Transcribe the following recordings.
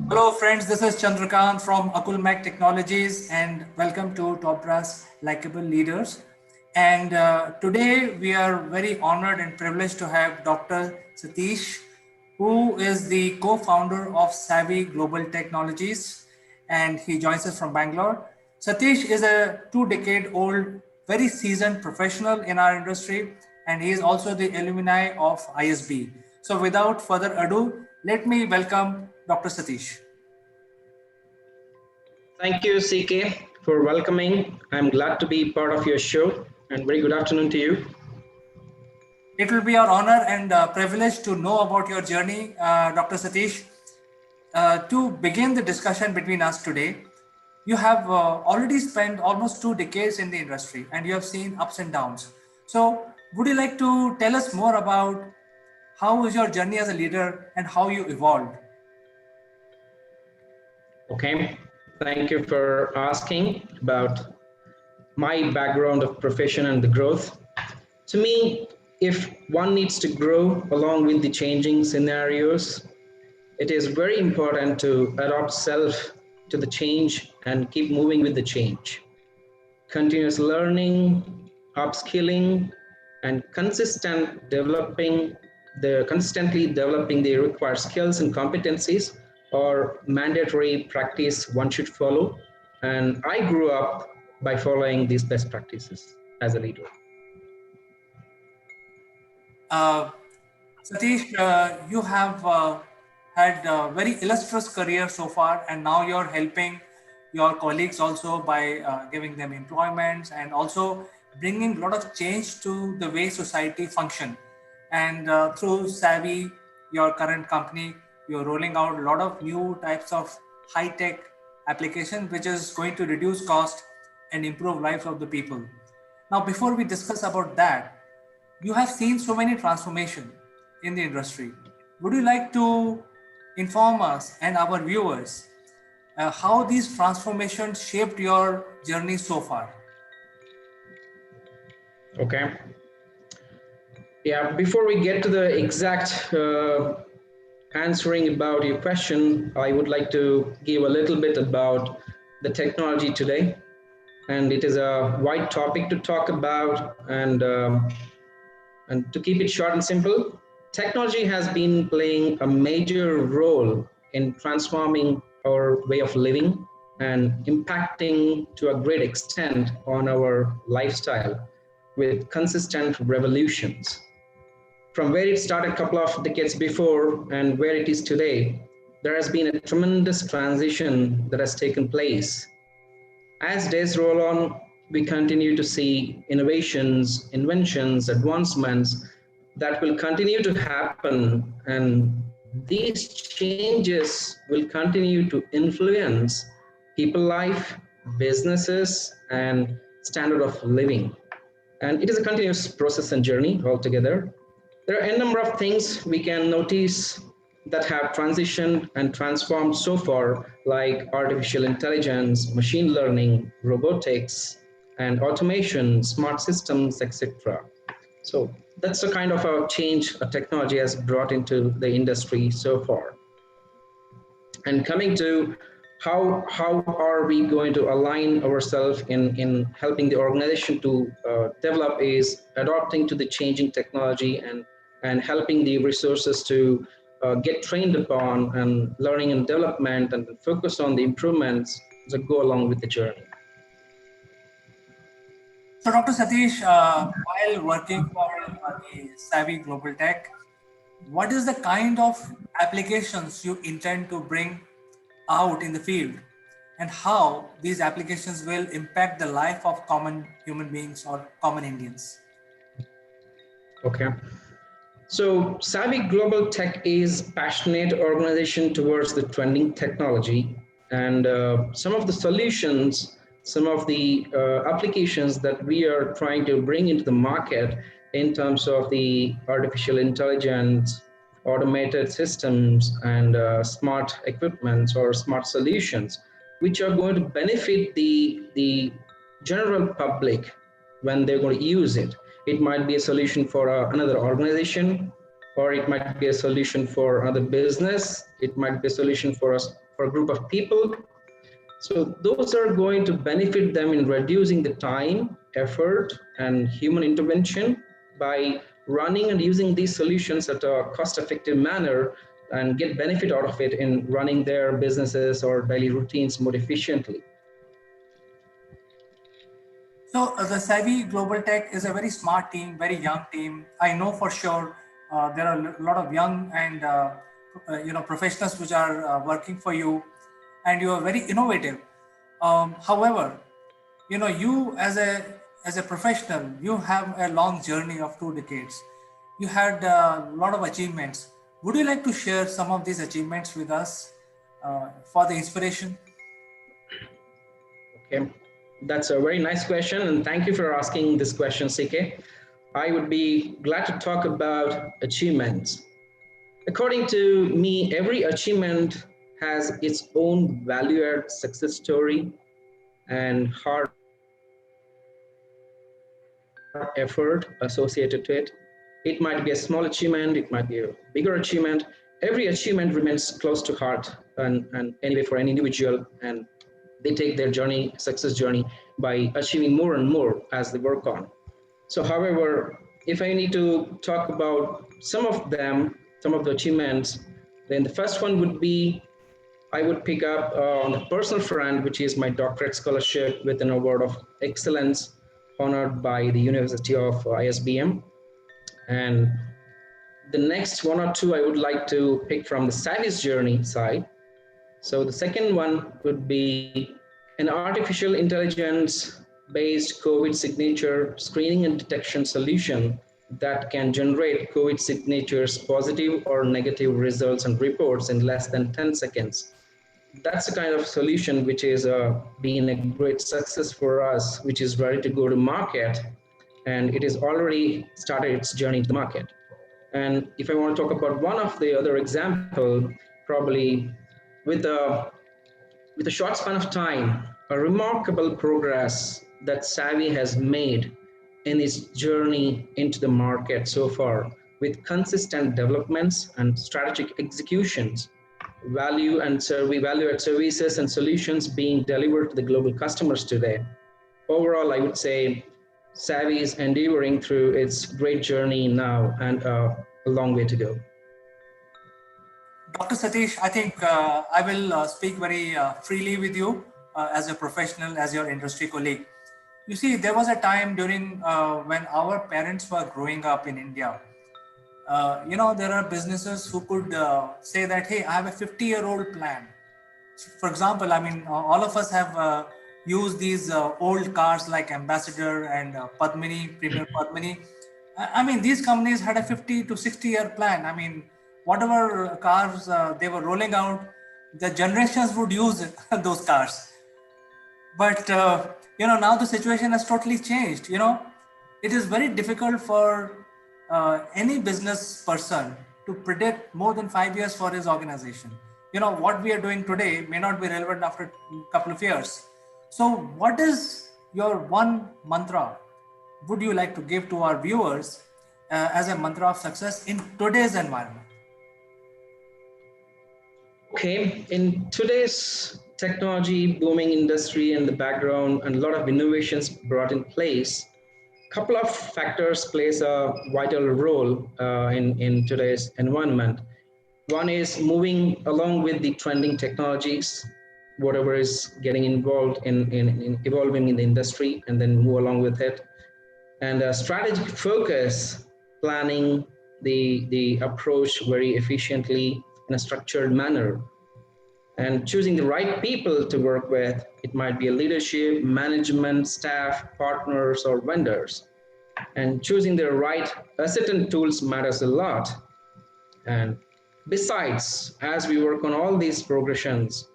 Hello friends, this is Chandrakant from Akulmach Technologies and welcome to TopBrass Likeable Leaders. And today we are very honored and privileged to have Dr. Satish, who is the co-founder of Sayvy Global Technologies, and he joins us from Bangalore. Satish is a 2-decade-old, very seasoned professional in our industry, and he is also the alumni of ISB. So without further ado, let me welcome Dr. Satish. Thank you, CK, for welcoming. I'm glad to be part of your show, and very good afternoon to you. It will be our honor and privilege to know about your journey, Dr. Satish. To begin the discussion between us today, you have already spent almost 2 decades in the industry and you have seen ups and downs. So, would you like to tell us more about how is your journey as a leader and how you evolved? Okay, thank you for asking about my background of profession and the growth. To me, if one needs to grow along with the changing scenarios, it is very important to adopt self to the change and keep moving with the change. Continuous learning, upskilling, and consistently developing the required skills and competencies or mandatory practice one should follow. And I grew up by following these best practices as a leader. Uh, Satish, you have had a very illustrious career so far, and now you're helping your colleagues also by giving them employments and also bringing a lot of change to the way society function. And through Savvy, your current company, you're rolling out a lot of new types of high-tech applications, which is going to reduce cost and improve lives of the people. Now, before we discuss about that, you have seen so many transformation in the industry. Would you like to inform us and our viewers how these transformations shaped your journey so far? Okay. Yeah, before we get to the exact answering about your question, I would like to give a little bit about the technology today. And it is a wide topic to talk about. And to keep it short and simple, technology has been playing a major role in transforming our way of living and impacting to a great extent on our lifestyle with consistent revolutions. From where it started a couple of decades before and where it is today, there has been a tremendous transition that has taken place. As days roll on, we continue to see innovations, inventions, advancements that will continue to happen, and these changes will continue to influence people life, businesses, and standard of living. And it is a continuous process and journey altogether. There are a number of things we can notice that have transitioned and transformed so far, like artificial intelligence, machine learning, robotics, and automation, smart systems, etc. So that's the kind of a change a technology has brought into the industry so far. And coming to how are we going to align ourselves in helping the organization to develop is adopting to the changing technology and helping the resources to get trained upon and learning and development and focus on the improvements that go along with the journey. So, Dr. Satish, while working for the Savvy Global Tech, what is the kind of applications you intend to bring out in the field and how these applications will impact the life of common human beings or common Indians? Okay. So Savvy Global Tech is passionate organization towards the trending technology, and some of the solutions, some of the applications that we are trying to bring into the market in terms of the artificial intelligence, automated systems, and smart equipments or smart solutions, which are going to benefit the general public when they're going to use it. It might be a solution for another organization, or it might be a solution for another business. It might be a solution for us, for a group of people. So those are going to benefit them in reducing the time, effort, and human intervention by running and using these solutions at a cost-effective manner and get benefit out of it in running their businesses or daily routines more efficiently. So the Savvy Global Tech is a very smart team, very young team. I know for sure there are a lot of young and professionals which are working for you, and you are very innovative. However, you as a professional, you have a long journey of 2 decades. You had a lot of achievements. Would you like to share some of these achievements with us for the inspiration? Okay, that's a very nice question, and thank you for asking this question, CK. I would be glad to talk about achievements. According to me, every achievement has its own value add success story and hard effort associated to it. It might be a small achievement, it might be a bigger achievement. Every achievement remains close to heart and anyway for an individual, and they take their journey, success journey, by achieving more and more as they work on. So, however, if I need to talk about some of them, some of the achievements, then the first one would be I would pick up on the personal front, which is my doctorate scholarship with an award of excellence honored by the University of ISBM. And the next one or two I would like to pick from the Satish journey side. So the second one would be an artificial intelligence based COVID signature screening and detection solution that can generate COVID signatures positive or negative results and reports in less than 10 seconds. That's the kind of solution which is being a great success for us, which is ready to go to market, and it has already started its journey into the market. And if I want to talk about one of the other example, probably with a with a short span of time, a remarkable progress that Savvy has made in its journey into the market so far, with consistent developments and strategic executions, value add services and solutions being delivered to the global customers today. Overall, I would say Savvy is endeavoring through its great journey now and a long way to go. Dr. Satish, I think I will speak very freely with you as a professional, as your industry colleague. You see, there was a time during when our parents were growing up in India. There are businesses who could say that, hey, I have a 50-year-old plan. For example, I mean, all of us have used these old cars like Ambassador and Padmini, Premier Padmini. I mean, these companies had a 50 to 60-year plan. I mean, whatever cars they were rolling out, the generations would use those cars. But now the situation has totally changed. It is very difficult for any business person to predict more than 5 years for his organization. What we are doing today may not be relevant after a couple of years. So what is your one mantra would you like to give to our viewers as a mantra of success in today's environment? Okay, in today's technology booming industry and the background and a lot of innovations brought in place, a couple of factors plays a vital role in today's environment. One is moving along with the trending technologies, whatever is getting involved in evolving in the industry, and then move along with it. And a strategic focus, planning the approach very efficiently in a structured manner, and choosing the right people to work with. It might be a leadership, management, staff, partners, or vendors. And choosing the right asset and tools matters a lot. And besides, as we work on all these progressions,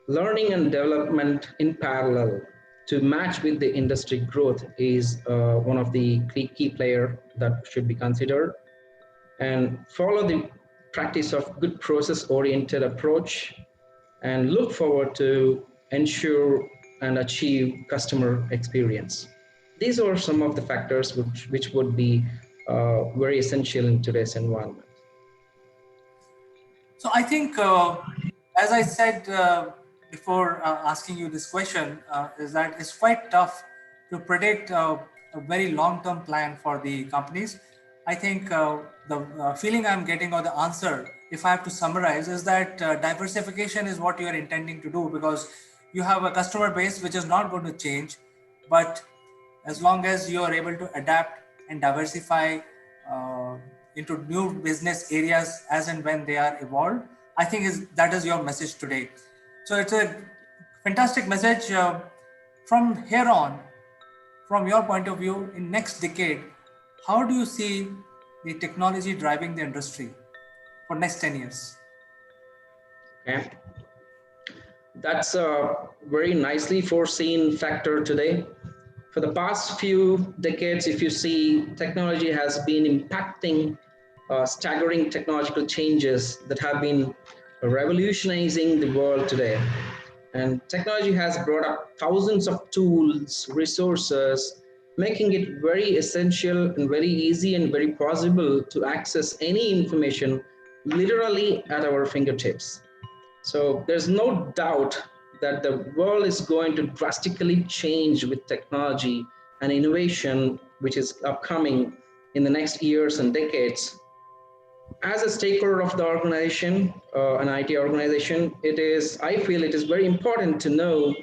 learning and development in parallel to match with the industry growth is one of the key player that should be considered. And follow the practice of good process oriented approach and look forward to ensure and achieve customer experience. These are some of the factors which would be very essential in today's environment. So I think, as I said before asking you this question, is that it's quite tough to predict a very long-term plan for the companies. I think the feeling I'm getting or the answer, if I have to summarize, is that diversification is what you are intending to do, because you have a customer base which is not going to change, but as long as you are able to adapt and diversify uh, into new business areas as and when they are evolved, I think that is your message today. So it's a fantastic message. From here on, from your point of view, in next decade, how do you see the technology driving the industry for next 10 years? Okay. That's a very nicely foreseen factor today. For the past few decades, if you see, technology has been impacting staggering technological changes that have been revolutionizing the world today. And technology has brought up thousands of tools, resources, making it very essential and very easy and very possible to access any information literally at our fingertips. So there's no doubt that the world is going to drastically change with technology and innovation, which is upcoming in the next years and decades. As a stakeholder of the organization, an IT organization, I feel it is very important to know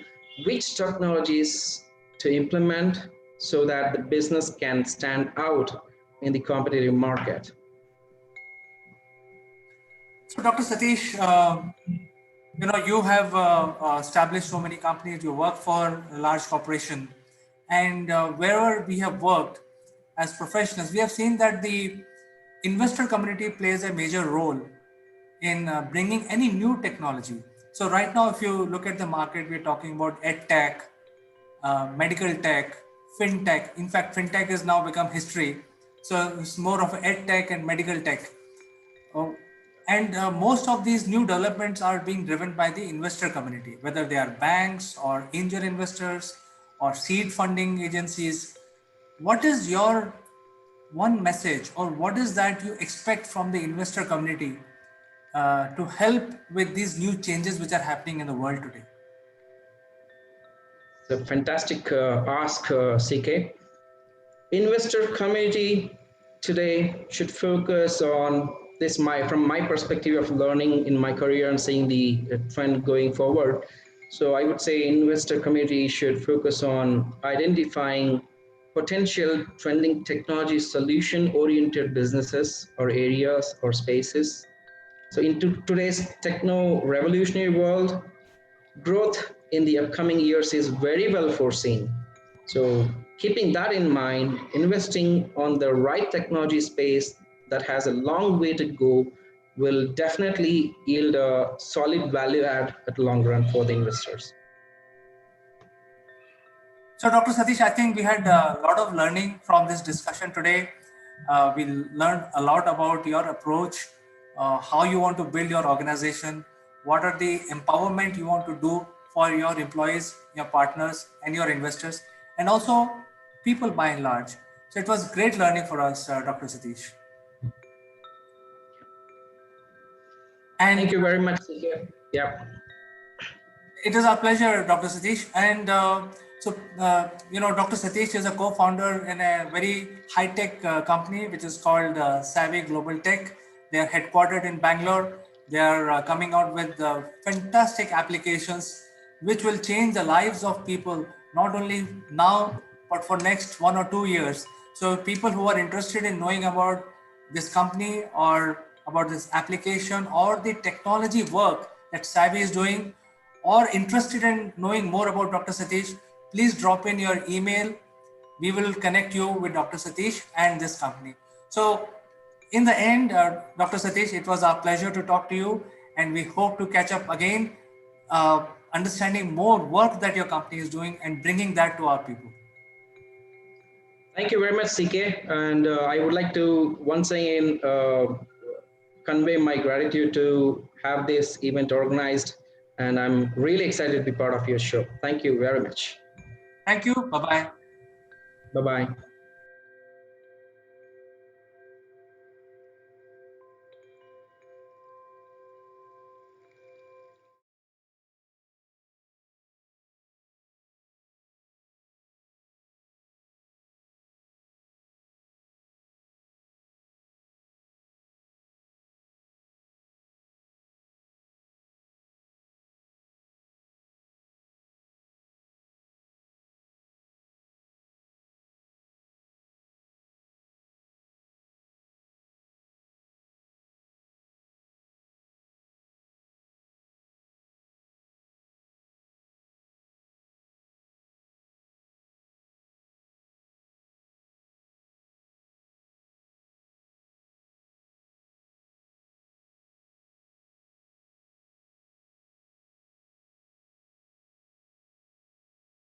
which technologies to implement so that the business can stand out in the competitive market. So, Dr. Satish, you have established so many companies. You work for a large corporation, and wherever we have worked as professionals, we have seen that the investor community plays a major role in bringing any new technology. So right now, if you look at the market, we're talking about ed tech, medical tech, fintech. In fact, fintech has now become history. So it's more of ed tech and medical tech. Oh, and most of these new developments are being driven by the investor community, whether they are banks or angel investors or seed funding agencies. What is your one message, or what is that you expect from the investor community to help with these new changes which are happening in the world today? It's a fantastic ask, CK. Investor community today should focus on this from my perspective of learning in my career and seeing the trend going forward. So I would say investor community should focus on identifying potential trending technology solution oriented businesses or areas or spaces. So in today's techno revolutionary world, growth in the upcoming years is very well foreseen. So keeping that in mind, investing on the right technology space that has a long way to go will definitely yield a solid value add at the long run for the investors. So, Dr. Satish, I think we had a lot of learning from this discussion today. We learned a lot about your approach, how you want to build your organization, what are the empowerment you want to do for your employees, your partners, and your investors, and also people by and large. So, it was great learning for us, Dr. Satish. Thank And you very much. Yeah. it is our pleasure, Dr. Satish. And Dr. Satish is a co-founder in a very high-tech company, which is called Sayvy Global Tech. They are headquartered in Bangalore. They are coming out with fantastic applications, which will change the lives of people, not only now, but for next 1 or 2 years. So people who are interested in knowing about this company or about this application or the technology work that Savvy is doing, or interested in knowing more about Dr. Satish, please drop in your email. We will connect you with Dr. Satish and this company. So, in the end, Dr. Satish, it was our pleasure to talk to you, and we hope to catch up again, understanding more work that your company is doing and bringing that to our people. Thank you very much, CK. And I would like to once again convey my gratitude to have this event organized. And I'm really excited to be part of your show. Thank you very much. Thank you. Bye bye. Bye bye.